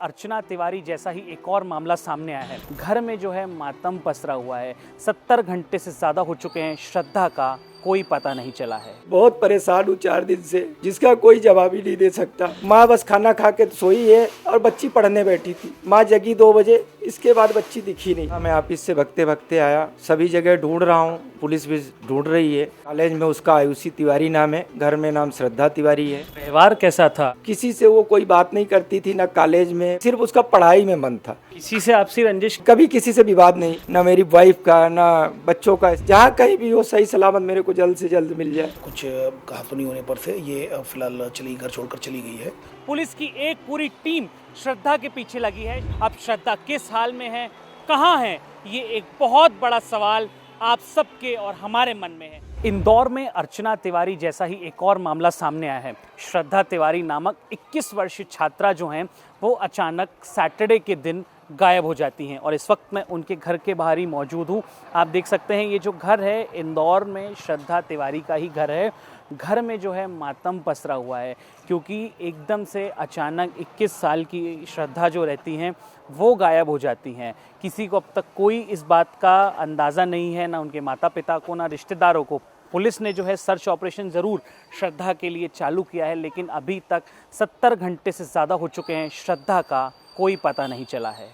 अर्चना तिवारी जैसा ही एक और मामला सामने आया है। घर में जो है मातम पसरा हुआ है। 70 घंटे से ज़्यादा हो चुके हैं, श्रद्धा का कोई पता नहीं चला है। बहुत परेशान हूँ 4 दिन से, जिसका कोई जवाब ही नहीं दे सकता। माँ बस खाना खा के सोई है और बच्ची पढ़ने बैठी थी। माँ जगी 2 बजे, इसके बाद बच्ची दिखी नहीं। मैं ऑफिस से भगते भगते आया, सभी जगह ढूंढ रहा हूँ, पुलिस भी ढूंढ रही है। कॉलेज में उसका आयुषी तिवारी नाम है, घर में नाम श्रद्धा तिवारी है। व्यवहार कैसा था? किसी से वो कोई बात नहीं करती थी, ना कॉलेज में, सिर्फ उसका पढ़ाई में मन था। किसी से आपसी रंजिश? कभी किसी से विवाद नहीं, ना मेरी वाइफ का ना बच्चों का। जहाँ कहीं भी हो सही सलामत मेरे को जल्द से जल्द मिल जाए। कुछ कहासुनी होने पर से ये फिलहाल घर छोड़कर चली गई है। पुलिस की एक पूरी टीम श्रद्धा के पीछे लगी है। अब श्रद्धा किस हाल में है, कहाँ है, ये एक बहुत बड़ा सवाल आप सबके और हमारे मन में है। इंदौर में अर्चना तिवारी जैसा ही एक और मामला सामने आया है। श्रद्धा तिवारी नामक 21 वर्षीय छात्रा जो हैं वो अचानक सैटरडे के दिन गायब हो जाती हैं और इस वक्त मैं उनके घर के बाहर ही मौजूद हूँ। आप देख सकते हैं ये जो घर है इंदौर में श्रद्धा तिवारी का ही घर है। घर में जो है मातम पसरा हुआ है क्योंकि एकदम से अचानक 21 साल की श्रद्धा जो रहती हैं वो गायब हो जाती हैं। किसी को अब तक कोई इस बात का अंदाज़ा नहीं है, ना उनके माता पिता को, ना रिश्तेदारों को। पुलिस ने जो है सर्च ऑपरेशन ज़रूर श्रद्धा के लिए चालू किया है, लेकिन अभी तक 70 घंटे से ज़्यादा हो चुके हैं, श्रद्धा का कोई पता नहीं चला है।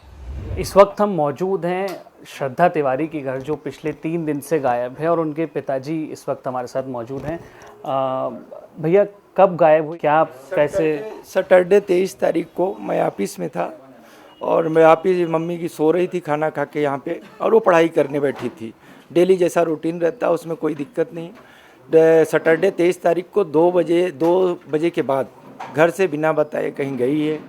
इस वक्त हम मौजूद हैं श्रद्धा तिवारी के घर जो पिछले 3 दिन से गायब है और उनके पिताजी इस वक्त हमारे साथ मौजूद हैं। भैया कब गायब हुई, क्या कैसे? सैटरडे 23 तारीख को मैं ऑफिस में था और मैं ऑफिस मम्मी की सो रही थी खाना खा के यहाँ पे, और वो पढ़ाई करने बैठी थी। डेली जैसा रूटीन रहता है, उसमें कोई दिक्कत नहीं। सैटरडे 23 तारीख को 2 बजे के बाद घर से बिना बताए कहीं गई है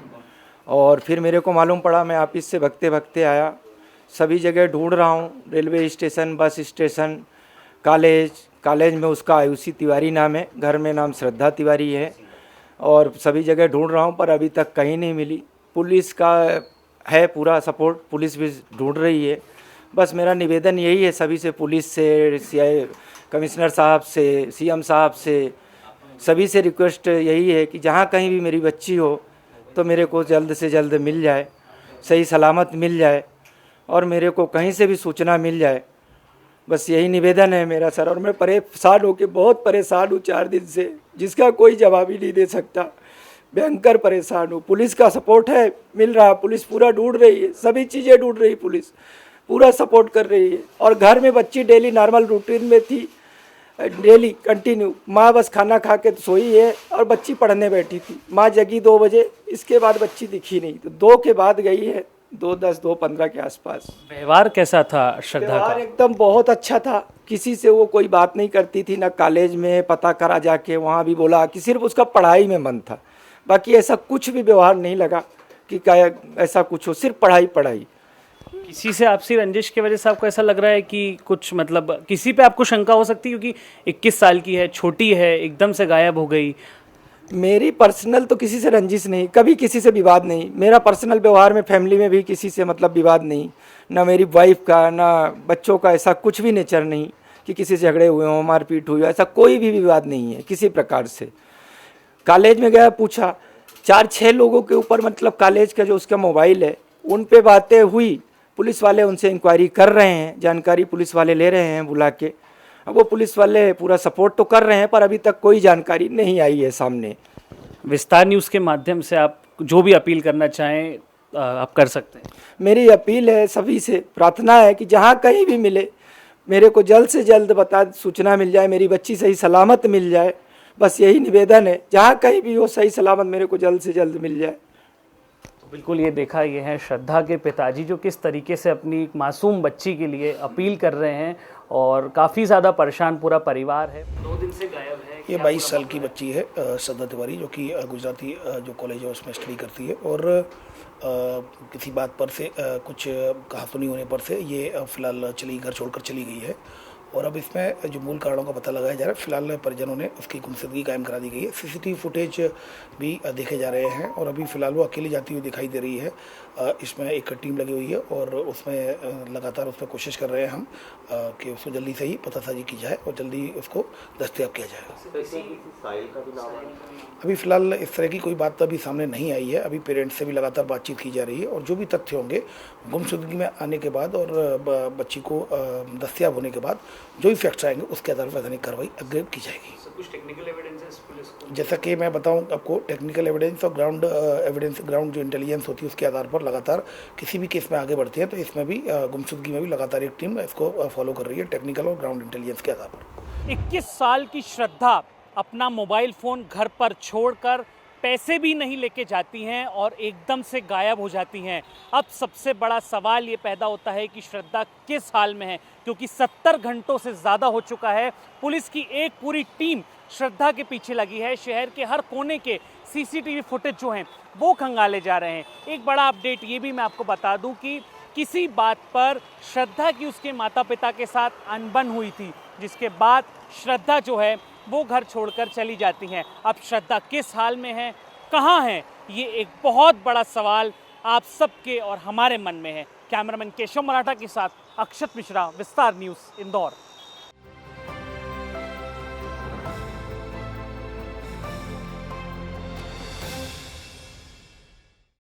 और फिर मेरे को मालूम पड़ा। मैं ऑफिस से भगते भगते आया, सभी जगह ढूंढ रहा हूँ, railway station, bus station, college में उसका आयुषी तिवारी नाम है, घर में नाम श्रद्धा तिवारी है, और सभी जगह ढूंढ रहा हूँ पर अभी तक कहीं नहीं मिली। पुलिस का है पूरा सपोर्ट, पुलिस भी ढूंढ रही है। बस मेरा निवेदन यही है सभी से, पुलिस से, सीआई कमिश्नर साहब से, सीएम साहब से, सभी से रिक्वेस्ट यही है कि जहाँ कहीं भी मेरी बच्ची हो तो मेरे को जल्द से जल्द मिल जाए, सही सलामत मिल जाए और मेरे को कहीं से भी सूचना मिल जाए। बस यही निवेदन है मेरा सर। और मैं परेशान होकर बहुत परेशान हूँ 4 दिन से, जिसका कोई जवाब ही नहीं दे सकता। भयंकर परेशान हूँ। पुलिस का सपोर्ट है, मिल रहा, पुलिस पूरा ढूंढ रही है, सभी चीज़ें ढूंढ रही, पुलिस पूरा सपोर्ट कर रही है। और घर में बच्ची डेली नॉर्मल रूटीन में थी, डेली कंटिन्यू। माँ बस खाना खा के सोई है और बच्ची पढ़ने बैठी थी। माँ जगी 2 बजे, इसके बाद बच्ची दिखी नहीं। तो 2 के बाद गई है, 2:10 2:15 के आसपास। व्यवहार कैसा था श्रद्धा का? व्यवहार एकदम बहुत अच्छा था। किसी से वो कोई बात नहीं करती थी, ना कॉलेज में पता करा जाके, वहाँ भी बोला कि सिर्फ उसका पढ़ाई में मन था। बाकी ऐसा कुछ भी व्यवहार नहीं लगा कि क्या ऐसा कुछ हो, सिर्फ पढ़ाई। किसी से आपसी रंजिश की वजह से आपको ऐसा लग रहा है कि कुछ मतलब किसी पे आपको शंका हो सकती है क्योंकि 21 साल की है, छोटी है, एकदम से गायब हो गई? मेरी पर्सनल तो किसी से रंजिश नहीं, कभी किसी से विवाद नहीं। मेरा पर्सनल व्यवहार में फैमिली में भी किसी से मतलब विवाद नहीं, ना मेरी वाइफ का ना बच्चों का, ऐसा कुछ भी नेचर नहीं कि किसी से झगड़े हुए हों, मारपीट हुई हो, ऐसा कोई भी विवाद नहीं है किसी प्रकार से। कॉलेज में गया, पूछा 4-6 लोगों के ऊपर, मतलब कॉलेज का जो उसका मोबाइल है उन पे बातें हुई। पुलिस वाले उनसे इंक्वायरी कर रहे हैं, जानकारी पुलिस वाले ले रहे हैं बुला के। अब वो पुलिस वाले पूरा सपोर्ट तो कर रहे हैं पर अभी तक कोई जानकारी नहीं आई है सामने। विस्तार न्यूज़ के माध्यम से आप जो भी अपील करना चाहें आप कर सकते हैं। मेरी अपील है, सभी से प्रार्थना है कि जहाँ कहीं भी मिले मेरे को जल्द से जल्द सूचना मिल जाए, मेरी बच्ची सही सलामत मिल जाए। बस यही निवेदन है, जहाँ कहीं भी हो सही सलामत मेरे को जल्द से जल्द मिल जाए। बिल्कुल, ये देखा, ये है श्रद्धा के पिताजी जो किस तरीके से अपनी एक मासूम बच्ची के लिए अपील कर रहे हैं और काफ़ी ज़्यादा परेशान पूरा परिवार है। 2 दिन से गायब है। ये 22 साल की बच्ची है श्रद्धा तिवारी, जो कि गुजराती जो कॉलेज है उसमें स्टडी करती है। और किसी बात पर से कुछ कहासुनी होने पर से ये फिलहाल घर छोड़कर चली गई है। और अब इसमें जो मूल कारणों का पता लगाया जा रहा है। फिलहाल परिजनों ने उसकी गुमशुदगी कायम करा दी गई है। सीसीटीवी फुटेज भी देखे जा रहे हैं और अभी फ़िलहाल वो अकेली जाती हुई दिखाई दे रही है। इसमें एक टीम लगी हुई है और उसमें लगातार उसमें कोशिश कर रहे हैं हम कि उसको जल्दी से ही पतासाजी की जाए और जल्दी उसको दस्तयाब किया जाए। अभी फ़िलहाल इस तरह की कोई बात अभी सामने नहीं आई है। अभी पेरेंट्स से भी लगातार बातचीत की जा रही है और जो भी तथ्य होंगे गुमशुदगी में आने के बाद और बच्ची को दस्तयाब होने के बाद जो भी फैक्ट्स आएंगे उसके आधार पर वैधानिक कार्रवाई आगे की जाएगी। कुछ टेक्निकल एविडेंसेस पुलिस को, जैसा कि मैं बताऊं आपको, टेक्निकल एविडेंस और ग्राउंड एविडेंस, ग्राउंड जो इंटेलिजेंस होती है उसके आधार पर लगातार किसी भी केस में आगे बढ़ती है। तो इसमें भी गुमशुदगी में भी लगातार एक टीम इसको फॉलो कर रही है टेक्निकल और ग्राउंड इंटेलिजेंस के आधार पर। 21 साल की श्रद्धा अपना मोबाइल फ़ोन घर पर छोड़कर पैसे भी नहीं लेके जाती हैं और एकदम से गायब हो जाती हैं। अब सबसे बड़ा सवाल ये पैदा होता है कि श्रद्धा किस हाल में है, क्योंकि 70 घंटों से ज़्यादा हो चुका है। पुलिस की एक पूरी टीम श्रद्धा के पीछे लगी है। शहर के हर कोने के सीसीटीवी फुटेज जो हैं वो खंगाले जा रहे हैं। एक बड़ा अपडेट ये भी मैं आपको बता दूं कि किसी बात पर श्रद्धा की उसके माता पिता के साथ अनबन हुई थी, जिसके बाद श्रद्धा जो है वो घर छोड़कर चली जाती हैं। अब श्रद्धा किस हाल में है, कहाँ है, ये एक बहुत बड़ा सवाल आप सबके और हमारे मन में है। कैमरामैन केशव मराठा के साथ अक्षत मिश्रा, विस्तार न्यूज़, इंदौर।